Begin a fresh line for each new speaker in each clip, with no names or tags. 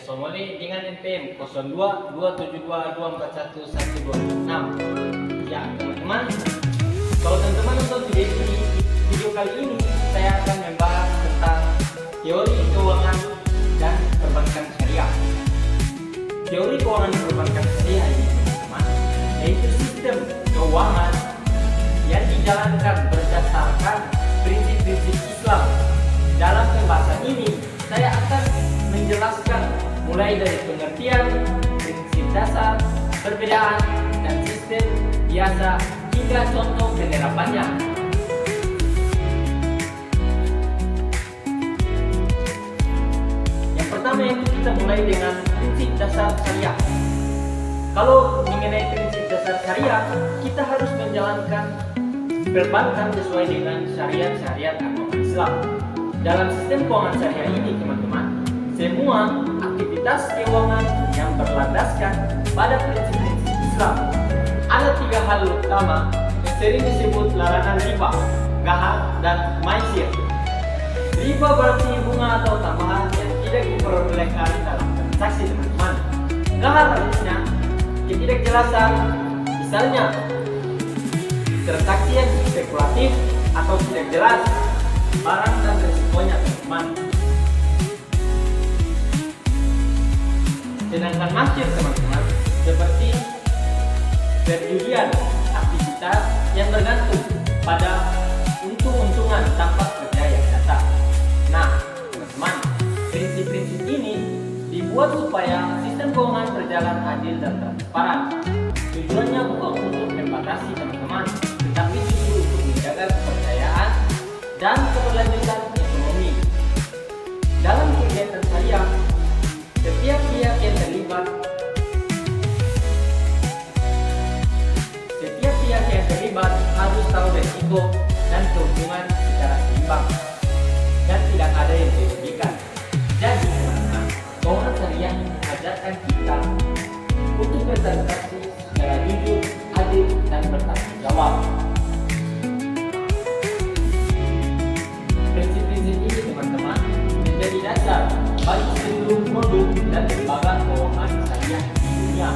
Somole dengan NPM 02 272 241 126. Ya teman-teman, kalau teman-teman nonton video kali ini, saya akan membahas tentang teori keuangan dan perbankan syariah. Teori keuangan dan perbankan syariah ini teman-teman, yaitu sistem keuangan yang dijalankan berdasarkan prinsip-prinsip Islam. Dalam pembahasan ini, saya akan menjelaskan mulai dari pengertian, prinsip dasar, perbedaan, dan sistem biasa hingga contoh penerapannya. Yang pertama itu kita mulai dengan prinsip dasar syariah. Kalau mengenai prinsip dasar syariah, kita harus menjalankan perbankan sesuai dengan syariat-syariat agama Islam. Dalam sistem keuangan syariah ini teman-teman, semua aktivitas keuangan yang berlandaskan pada prinsip-prinsip Islam. Ada 3 hal utama yang sering disebut larangan riba, gahar, dan maisir. Riba berarti bunga atau tambahan yang tidak diperbolehkan dalam transaksi teman-teman. Gahar artinya ketidakjelasan, misalnya transaksi yang spekulatif atau tidak jelas barang dan resikonya teman-teman. Sedangkan maisir teman-teman seperti perjudian, aktivitas yang bergantung pada untung-untungan tanpa kerja yang nyata. Nah teman-teman, prinsip-prinsip ini dibuat supaya sistem keuangan berjalan adil dan transparan. Tujuannya bukan untuk membatasi teman-teman, tetapi justru untuk menjaga kepercayaan dan keberlanjutan ekonomi. Dalam kegiatan syariah, setiap pihak yang terlibat harus tahu resiko dan keuntungan secara seimbang dan tidak ada yang dirugikan. Jadi teman-teman, keuangan syariah mengajarkan kita untuk bertransaksi secara jujur, adil, dan bertanggung jawab. Prinsip-prinsip ini teman-teman menjadi dasar bagi seluruh produk dan lembaga keuangan syariah di dunia,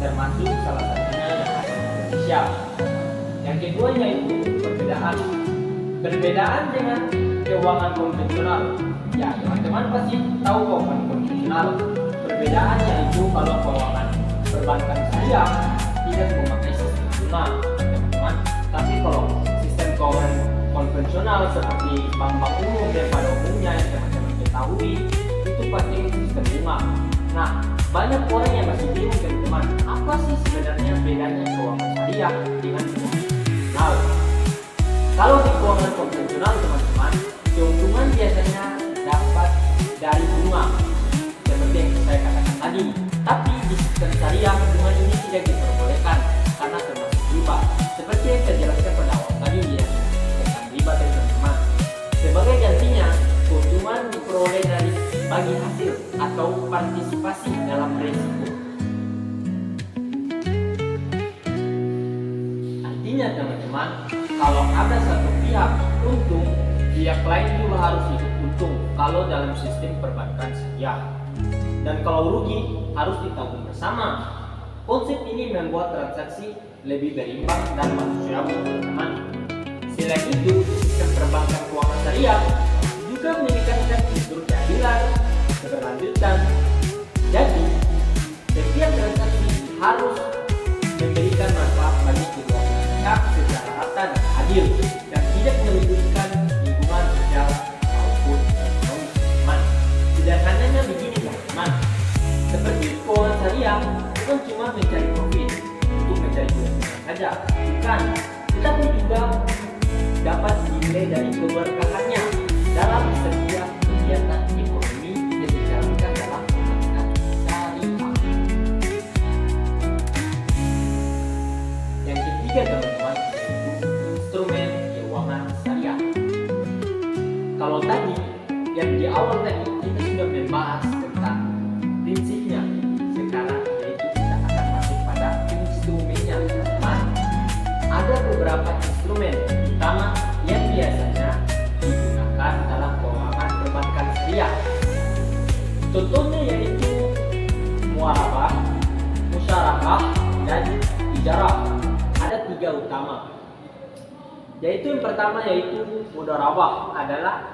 termasuk salah satunya yang ada di Indonesia. Yang kedua yaitu perbedaan dengan keuangan konvensional. Ya teman-teman pasti tahu keuangan konvensional. Perbedaannya itu kalau keuangan perbankan syariah tidak memakai sistem bunga teman-teman, tapi kalau sistem keuangan konvensional seperti bank-bank umum dan pada umumnya yang teman-teman ketahui itu pakai sistem bunga. Nah banyak orang yang masih bingung teman-teman, apa sih sebenarnya bedanya keuangan syariah dengan keuangan konvensional? Kalau di keuangan konvensional teman-teman, keuntungan biasanya dapat dari bunga seperti yang saya katakan tadi. Tapi di sistem syariah bunga ini tidak diperbolehkan karena termasuk riba. Seperti yang saya jelaskan pada awal tadi ya, tentang riba teman-teman. Sebagai gantinya, keuntungan diperoleh dari bagi hasil atau partisipasi dalam risiko. Artinya teman-teman, kalau ada satu pihak untung, pihak lain juga harus ikut untung kalau dalam sistem perbankan syariah. Dan kalau rugi harus ditanggung bersama. Konsep ini membuat transaksi lebih berimbang dan manusiawi teman-teman. Selain itu, sistem perbankan keuangan syariah juga menekankan unsur keadilan, keberlanjutan. Jadi, setiap transaksi harus memberikan manfaat bagi kedua pihak secara rata dan adil dan tidak melibatkan lingkungan sosial maupun ekonomi teman. Sederhananya begini teman, seperti keuangan syariah bukan cuma mencari profit untuk mencari keuntungan saja, bukan, tetapi juga dapat dinilai dari keberkahannya dalam setiap kegiatan ekonomi yang dijalankan dalam perbankan syariah. Yang ketiga teman-teman, yaitu instrumen keuangan syariah. Kalau tadi yang di awal tadi kita sudah membahas tentang prinsipnya, sekarang yaitu kita akan masuk pada instrumennya teman-teman. Ada beberapa instrumen utama yang biasanya digunakan dalam keuangan perbankan syariah. mudarabah dan ijarah. Ada 3 utama. Yaitu yang pertama yaitu mudarabah adalah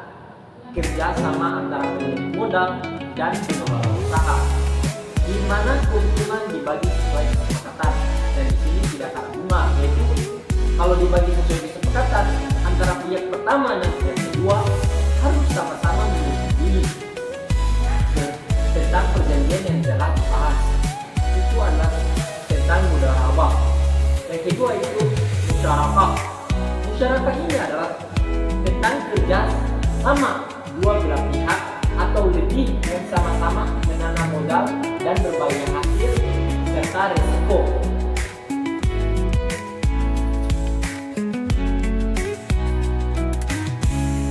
kerjasama antara pemilik modal dan pengelola usaha, di mana keuntungan dibagi sesuai kesepakatan dan di sini tidak ada bunga, yaitu kalau dibagi sesuai kesepakatan antara pihak pertama dan pihak kedua harus sama-sama menyetujui tentang perjanjian yang telah dibahas. Itu adalah tentang mudarabah. Yang kedua itu musyarakah. Musyarakah ini adalah tentang kerja sama dua belah pihak atau lebih yang sama-sama menanam modal dan berbagi hasil serta risiko.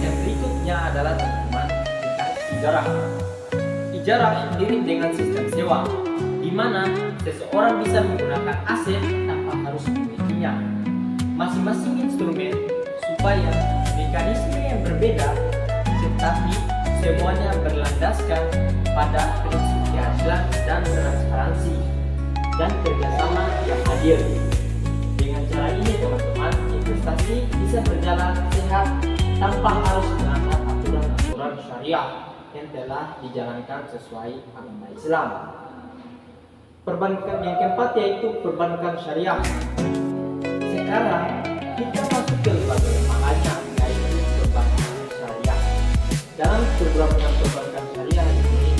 Yang berikutnya adalah teman-teman tentang ijarah. Ijarah mirip dengan sistem sewa, di mana seseorang bisa menggunakan aset tanpa harus memilikinya. Masing-masing instrumen supaya mekanisme yang berbeda, tetapi semuanya berlandaskan pada prinsip keadilan dan transparansi dan kerjasama yang hadir. Dengan cara ini teman-teman, investasi bisa berjalan sehat tanpa harus melanggar aturan-aturan syariah yang telah dijalankan sesuai agama Islam. Perbankan yang keempat yaitu perbankan syariah. Sekarang kita masuk ke lembaga lembaganya yaitu perbankan syariah. Dalam perbankan syariah ini,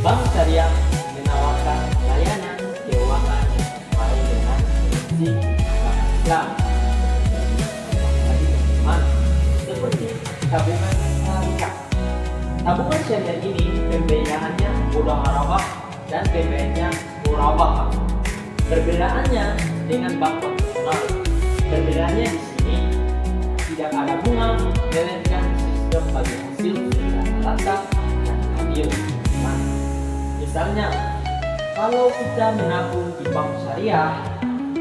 bank syariah menawarkan layanan keuangan yang sesuai dengan prinsip agama Islam. Seperti tabungan syariah. Tabungan syariah ini pembiayaannya mudharabah dan pembiayaannya murabah. Perbedaannya dengan bank konvensional. Perbedaannya di sini tidak ada bunga, melainkan sistem bagi hasil secara rata dan adil. Nah, misalnya, kalau kita menabung di bank syariah,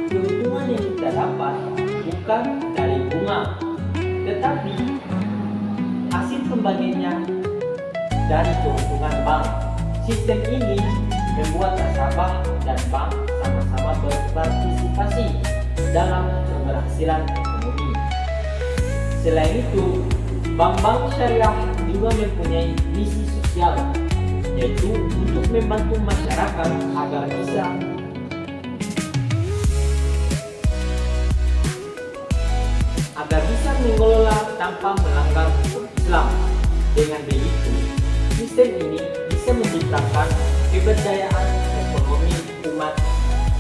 keuntungan yang kita dapat bukan dari bunga, tetapi hasil pembagiannya dari keuntungan bank. Sistem ini membuat nasabah dan bank sama-sama berpartisipasi dalam keberhasilan ekonomi. Selain itu, bank-bank syariah juga mempunyai misi sosial, yaitu untuk membantu masyarakat agar bisa mengelola tanpa melanggar hukum Islam. Dengan begitu, sistem ini bisa menciptakan keberdayaan ekonomi umat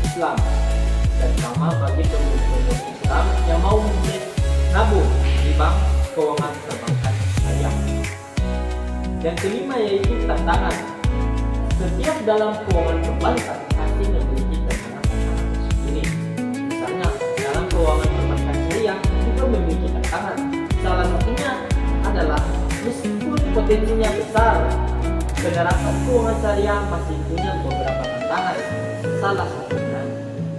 Islam, terutama bagi pemilih Islam yang mau menabung di bank keuangan perbankan syariah. Yang kelima yaitu tantangan. Setiap dalam keuangan perbankan pasti memiliki tantangan-tantangan tersendiri. Misalnya dalam keuangan perbankan syariah juga memiliki tantangan. Salah satunya adalah meskipun potensinya besar, penerapan keuangan syariah masih punya beberapa tantangan. Salah satunya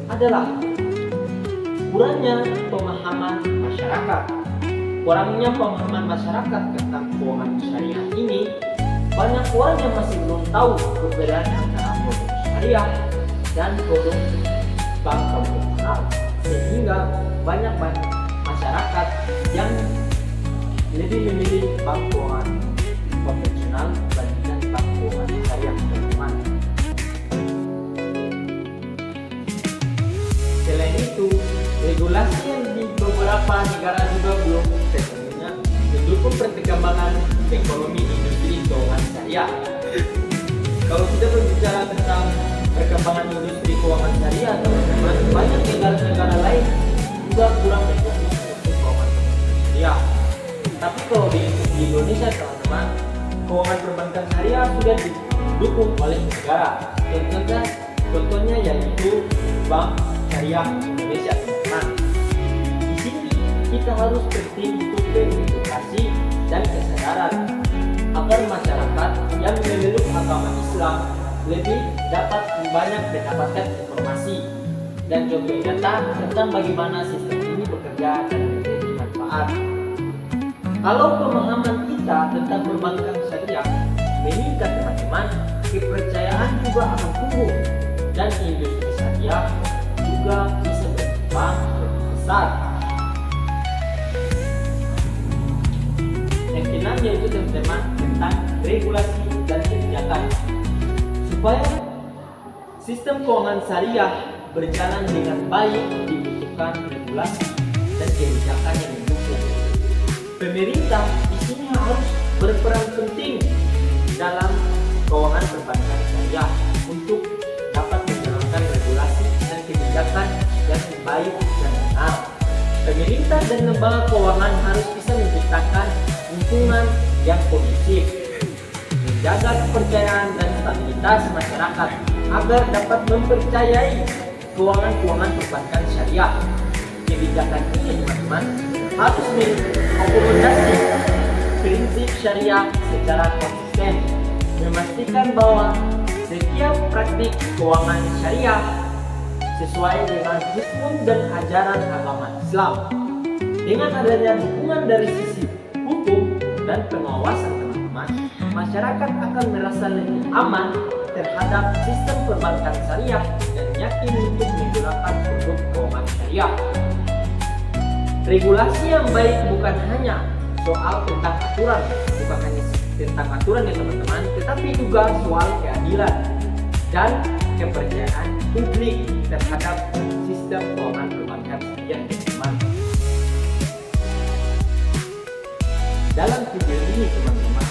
adalah kurangnya pemahaman masyarakat. Kurangnya pemahaman masyarakat tentang keuangan syariah ini, banyak orang yang masih belum tahu perbedaan antara produk syariah dan produk bank konvensional, sehingga banyak masyarakat yang lebih memilih bank keuangan konvensional dibandingkan bank keuangan syariah, teman-teman. Selain itu, regulasi yang di beberapa negara juga belum sepenuhnya mendukung perkembangan ekonomi industri keuangan syariah. Kalau kita berbicara tentang perkembangan industri keuangan syariah, teman-teman, banyak negara-negara lain juga kurang mendukung industri keuangan syariah. Tapi kalau di Indonesia, teman-teman, keuangan perbankan syariah sudah didukung oleh negara. Contohnya yaitu Bank Syariah Indonesia, teman-teman. Di sini kita harus penting untuk beredukasi dan kesadaran agar masyarakat yang memeluk agama Islam lebih dapat banyak mendapatkan informasi dan juga data tentang bagaimana sistem ini bekerja dan memberi manfaat. Kalau pemahaman kita tentang perbankan syariah meningkat, teman-teman, kepercayaan juga akan tumbuh dan industri syariah juga bisa berkembang lebih besar. Yang keenam yaitu teman-teman tentang regulasi dan kebijakan. Supaya sistem keuangan syariah berjalan dengan baik dibutuhkan regulasi dan kebijakan yang mendukung. Pemerintah di sini harus berperan penting dalam keuangan perbankan syariah untuk dapat menjalankan regulasi dan kebijakan yang baik dan benar. Pemerintah dan lembaga keuangan harus bisa menciptakan lingkungan yang kondusif, menjaga kepercayaan dan stabilitas masyarakat agar dapat mempercayai keuangan perbankan syariah. Kebijakan ini teman-teman harus mengakomodasi prinsip syariah secara konsisten, memastikan bahwa setiap praktik keuangan syariah sesuai dengan hukum dan ajaran agama Islam. Dengan adanya dukungan dari sisi hukum dan pengawasan teman-teman, masyarakat akan merasa lebih aman terhadap sistem perbankan syariah dan yakin untuk menggunakan produk keuangan syariah. Regulasi yang baik bukan hanya soal tentang aturan, bukan hanya tentang aturan ya teman-teman, tetapi juga soal keadilan dan kepercayaan publik terhadap sistem keuangan perbankan syariah teman-teman. Dalam video ini teman-teman,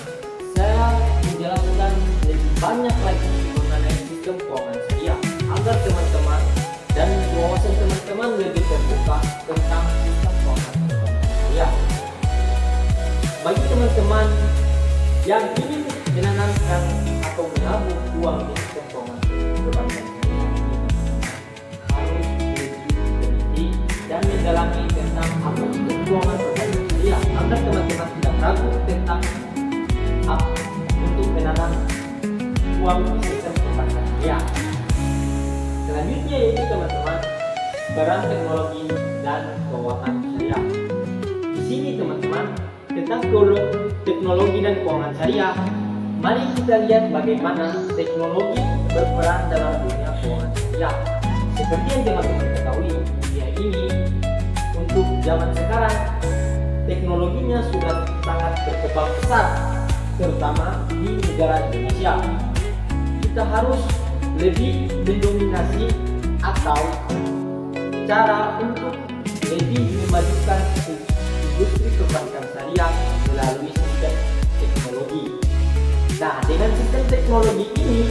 saya menjelaskan lebih banyak lagi mengenai sistem keuangan syariah agar teman-teman dan wawasan teman-teman lebih terbuka tentang sistem keuangan perbankan syariah. Bagi teman-teman yang ingin menanamkan atau menabung uang di sistem keuangan perbankan syariah ini, harus lebih teliti dan mendalami tentang apa itu keuangan perbankan syariah agar teman-teman tidak ragu tentang untuk menanam uang di sistem perbankan syariah. Selanjutnya yaitu teman-teman peran teknologi dan keuangan syariah. Di sini teman-teman tentang teknologi dan keuangan syariah, mari kita lihat bagaimana teknologi berperan dalam dunia keuangan syariah. Seperti yang teman-teman ketahui, dunia ini untuk zaman sekarang teknologinya sudah sangat berkembang pesat, terutama di negara Indonesia. Kita harus lebih mendominasi atau cara untuk lebih memajukan industri perbankan syariah melalui sistem teknologi. Nah, dengan sistem teknologi ini,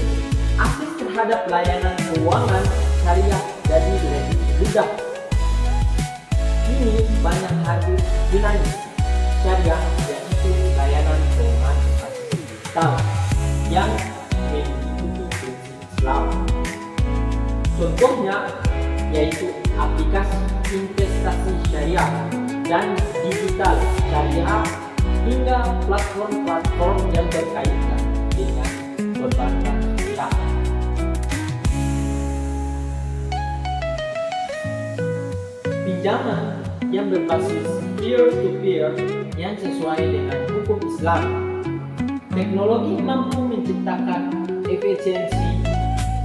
akses terhadap layanan keuangan syariah jadi lebih mudah. Ini banyak hadir dengan syariah, yaitu layanan keuangan berbasis digital yang mengikuti prinsip Islam. Contohnya yaitu aplikasi investasi syariah dan digital syariah hingga platform-platform yang berkaitan dengan perbankan syariah. Pinjaman yang berbasis peer-to-peer yang sesuai dengan hukum Islam. Teknologi mampu menciptakan efisiensi,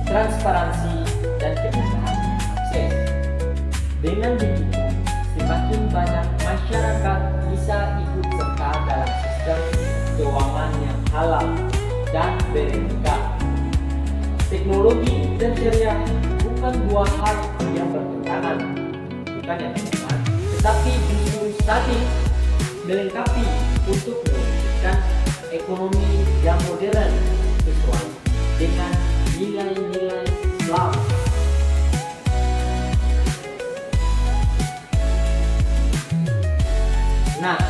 transparansi, dan kemudahan akses. Dengan begitu, semakin banyak masyarakat bisa ikut serta dalam sistem keuangan yang halal dan beretika. Teknologi dan syariah bukan dua hal yang bertentangan, bukan ya teman-teman, tetapi justru saling melengkapi untuk mewujudkan ekonomi yang modern sesuai dengan nilai-nilai Islam. Nah,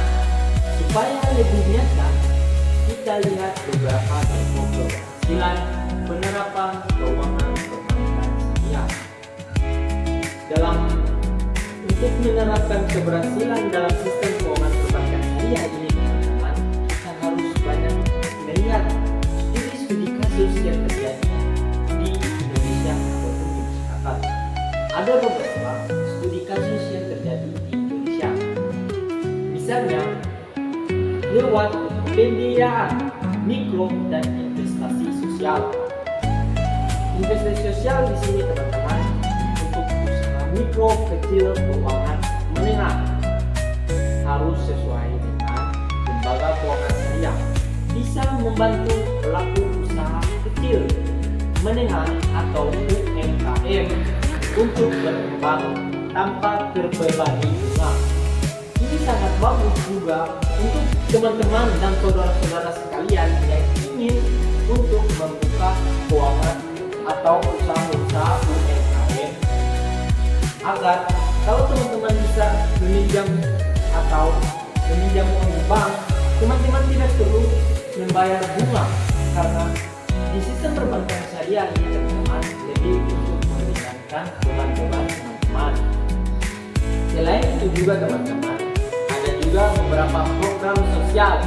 supaya lebih nyata, kita lihat beberapa contoh keberhasilan penerapan keuangan perbankan syariah. Untuk menerapkan keberhasilan dalam sistem keuangan perbankan syariah ini teman-teman, kita harus banyak melihat studi kasus yang terjadi di Indonesia ataupun di masyarakat. Ada beberapa studi kasus yang terjadi di Indonesia. Misalnya, lewat pembiayaan mikro dan investasi sosial. Investasi sosial di sini teman-teman untuk usaha mikro, kecil, keuangan menengah harus sesuai dengan lembaga keuangan syariah. Bisa membantu pelaku usaha kecil, menengah atau UMKM untuk berkembang tanpa terbebani bunga. Ini sangat bagus juga untuk teman-teman dan saudara-saudara sekalian yang ingin untuk membuka keuangan atau usaha-usaha UMKM, agar kalau teman-teman bisa meminjam atau meminjam uang di bank, teman-teman tidak perlu membayar bunga, karena di sistem perbankan syariah ini teman-teman lebih untuk meringankan beban-beban teman-teman. Selain itu juga teman-teman, ada juga beberapa program sosial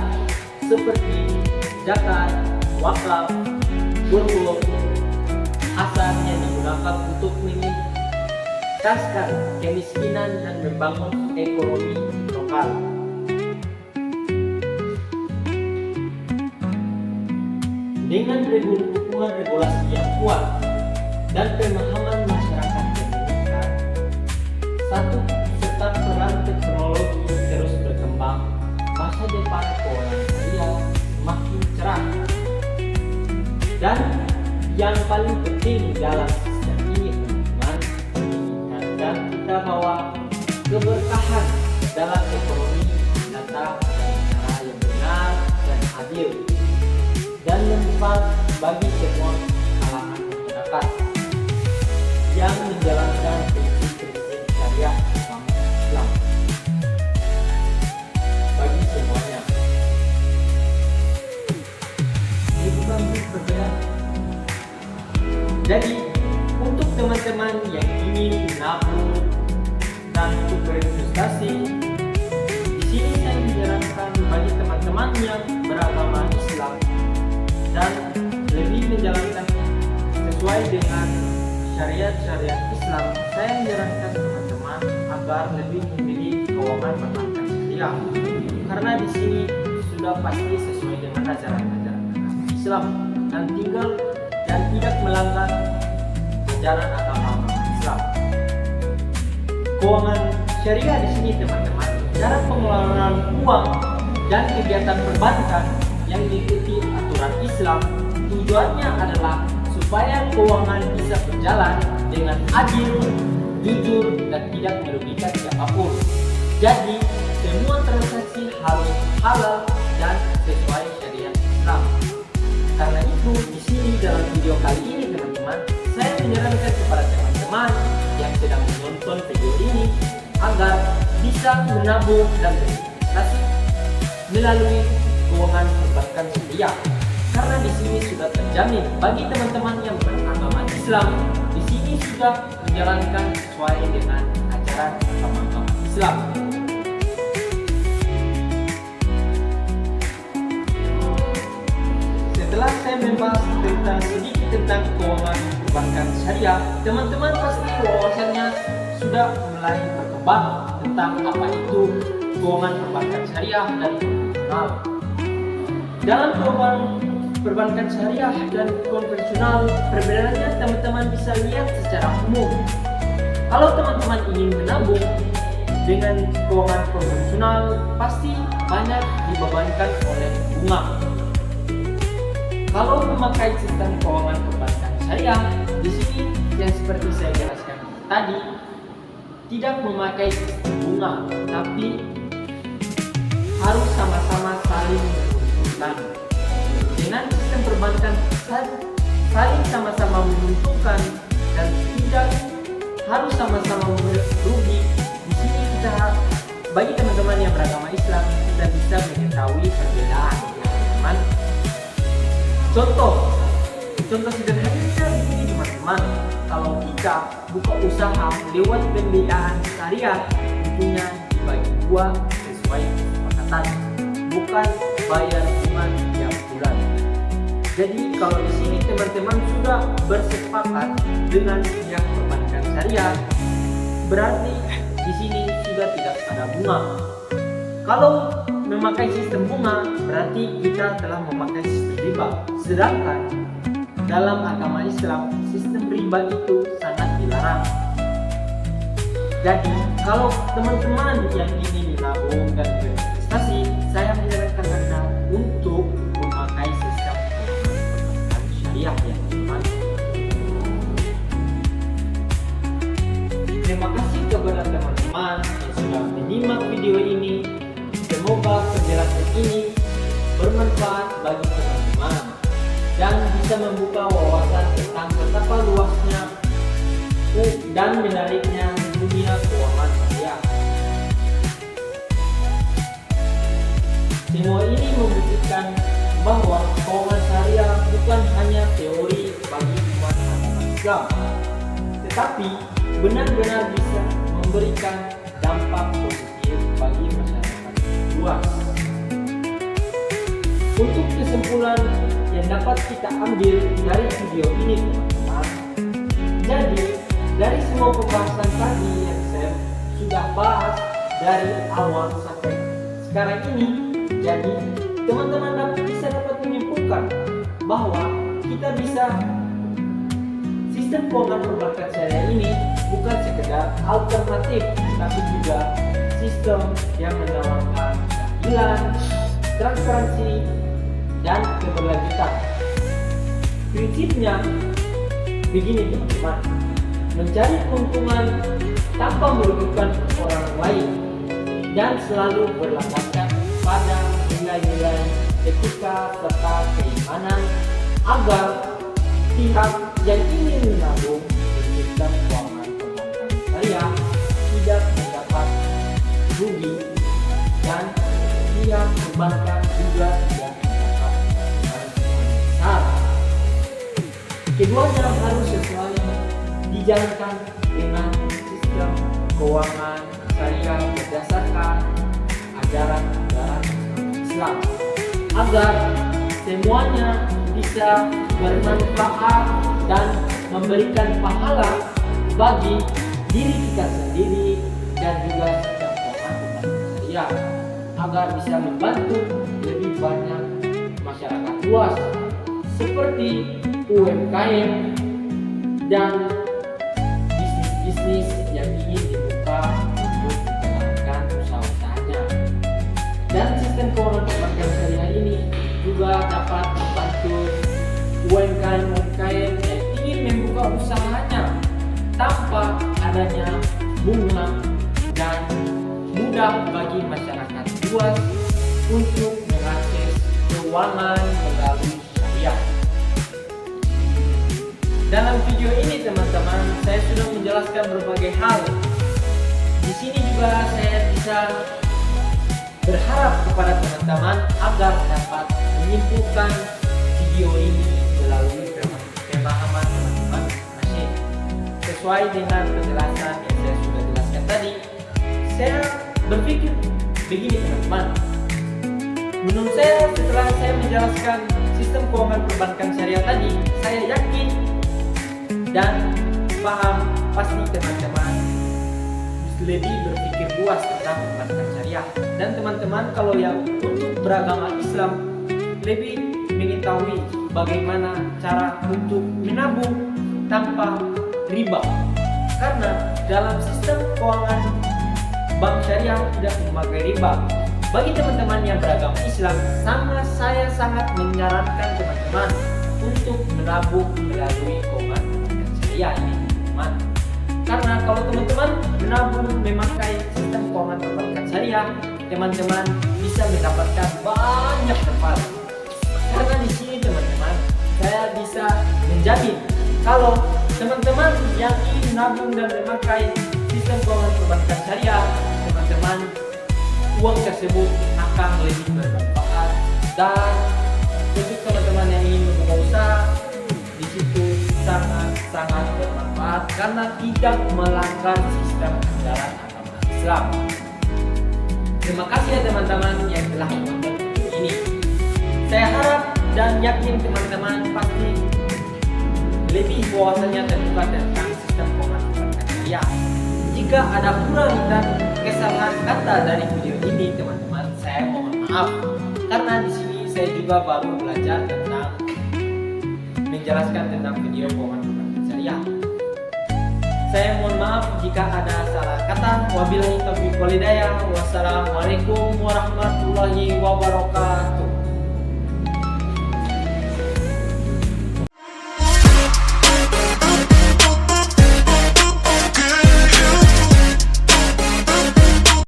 seperti zakat, wakaf, buruk, asal yang digunakan untuk mengentaskan kemiskinan dan membangun ekonomi lokal. Dengan dukungan regulasi yang kuat dan pemahaman masyarakat yang meningkat, satu serta peran teknologi terus berkembang, masa depan keuangan syariah semakin cerah. Dan yang paling penting dalam sistem ini teman-teman, mengingatkan kita bahwa keberkahan dalam ekonomi datang dari cara yang benar dan adil, dan membuat bagi semua kalangan masyarakat yang menjalankan prinsip-prinsip syariah agama Islam bagi semuanya. Ini bukan berbeda. Jadi untuk teman-teman yang ingin menabung dan untuk berinvestasi, di sini saya menyarankan bagi teman-teman yang beragama Islam dan lebih menjalankan sesuai dengan syariat-syariat Islam, saya menyarankan teman-teman agar lebih memilih keuangan perbankan syariah, karena di sini sudah pasti sesuai dengan ajaran-ajaran Islam dan tidak melanggar ajaran agama Islam. Keuangan syariah di sini teman-teman, cara pengelolaan uang dan kegiatan perbankan yang diikuti aturan Islam, tujuannya adalah supaya keuangan bisa berjalan dengan adil, jujur, dan tidak merugikan siapapun. Jadi semua transaksi harus halal dan sesuai syariat Islam. Karena itu di sini dalam video kali ini teman-teman, saya menyarankan kepada teman-teman yang sedang menonton video ini agar bisa menabung dan berinvestasi melalui keuangan perbankan syariah, karena di sini sudah terjamin bagi teman-teman yang beragama Islam. Di sini sudah menjalankan sesuai dengan ajaran agama Islam. Setelah saya membahas sedikit tentang keuangan perbankan syariah, teman-teman pasti wawasannya sudah mulai berkembang tentang apa itu keuangan perbankan syariah dan konvensional. Dalam keuangan perbankan syariah dan konvensional, perbedaannya teman-teman bisa lihat secara umum. Kalau teman-teman ingin menabung dengan keuangan konvensional, pasti banyak dibebankan oleh bunga. Kalau memakai sistem keuangan perbankan syariah, di sini yang seperti saya jelaskan tadi, tidak memakai sistem bunga, tapi harus sama-sama saling menguntungkan. Dengan sistem perbankan saling sama-sama menguntungkan dan tidak harus sama-sama merugi. Di sini kita, bagi teman-teman yang beragama Islam, kita bisa mengetahui perbedaan, teman-teman. Contoh sederhananya begini teman-teman, kalau kita buka usaha lewat pembiayaan syariah, tentunya dibagi dua sesuai kesepakatan, bukan bayar bunga tiap bulan. Jadi kalau di sini teman-teman sudah bersepakat dengan pihak perbankan syariah, berarti di sini sudah tidak ada bunga. Kalau memakai sistem bunga, berarti kita telah memakai sistem riba. Sedangkan dalam agama Islam sistem riba itu sangat dilarang. Jadi kalau teman-teman yang ingin menabung dan berinvestasi, saya menyarankan Anda untuk memakai sistem perbankan syariah ya teman-teman. Terima kasih kepada teman-teman yang sudah menyimak video ini. Semoga penjelasan ini bermanfaat bagi teman-teman dan bisa membuka wawasan tentang betapa luasnya dan menariknya dunia keuangan syariah. Semua ini membuktikan bahwa keuangan syariah bukan hanya teori bagi umat Islam, tetapi benar-benar bisa memberikan dampak positif bagi masyarakat luas. Untuk kesimpulan yang dapat kita ambil dari video ini teman-teman, jadi dari semua pembahasan tadi yang saya sudah bahas dari awal sampai sekarang ini, jadi teman-teman bisa dapat menyimpulkan bahwa kita bisa sistem keuangan perbankan syariah ini bukan sekedar alternatif, tapi juga sistem yang menawarkan keadilan, transparansi, dan keberlanjutan. Prinsipnya begini teman-teman, mencari keuntungan tanpa merugikan orang lain dan selalu berlandaskan pada nilai-nilai etika serta keimanan agar pihak yang ingin menabung di sistem keuangan perbankan syariah tidak mendapat rugi dan pihak perbankan juga tidak mendapat keuntungan besar. Keduanya harus sesuai dijalankan dengan sistem keuangan syariah berdasarkan ajaran-ajaran Islam agar semuanya bisa bermanfaat dan memberikan pahala bagi diri kita sendiri dan juga sistem keuangan syariah agar bisa membantu lebih banyak masyarakat luas seperti UMKM dan bisnis-bisnis yang ingin dibuka untuk menjalankan usaha-usahanya. Dan sistem keuangan perbankan syariah ini juga dapat membantu UMKM yang ingin membuka usahanya tanpa adanya bunga dan mudah bagi masyarakat luas untuk mengakses keuangan melalui syariah. Dalam video ini teman-teman, saya sudah menjelaskan berbagai hal. Di sini juga saya bisa berharap kepada teman-teman agar dapat menyimpulkan video ini melalui pemahaman teman-teman masing sesuai dengan penjelasan yang saya sudah jelaskan tadi. Saya berpikir begini teman-teman, menurut saya setelah saya menjelaskan sistem keuangan perbankan syariah tadi, saya yakin dan paham pasti teman-teman lebih berpikir luas tentang perbankan syariah. Dan teman-teman kalau yang untuk beragama Islam lebih mengetahui bagaimana cara untuk menabung tanpa riba, karena dalam sistem keuangan bank syariah tidak memakai riba. Bagi teman-teman yang beragama Islam, saya sangat menyarankan teman-teman untuk menabung melalui keuangan syariah ini teman-teman. Karena kalau teman-teman menabung memakai sistem keuangan perbankan syariah, teman-teman bisa mendapatkan banyak manfaat. Karena di sini teman-teman, saya bisa menjamin kalau teman-teman yang ingin menabung dan memakai sistem keuangan perbankan syariah, teman-teman uang tersebut akan lebih bermanfaat, dan untuk teman-teman yang ingin membuka usaha di situ sangat bermanfaat karena tidak melanggar sistem ajaran agama Islam. Terima kasih ya teman-teman yang telah menonton video ini. Saya harap dan yakin teman-teman pasti lebih wawasannya terbuka tentang sistem keuangan perbankan syariah. Jika ada kurang dan kesalahan kata dari video ini teman-teman, saya mohon maaf karena di sini saya juga baru belajar tentang menjelaskan tentang video keuangan perbankan syariah. Saya mohon maaf jika ada salah kata. Wabillahi taufiq walhidayah. Wassalamualaikum warahmatullahi wabarakatuh.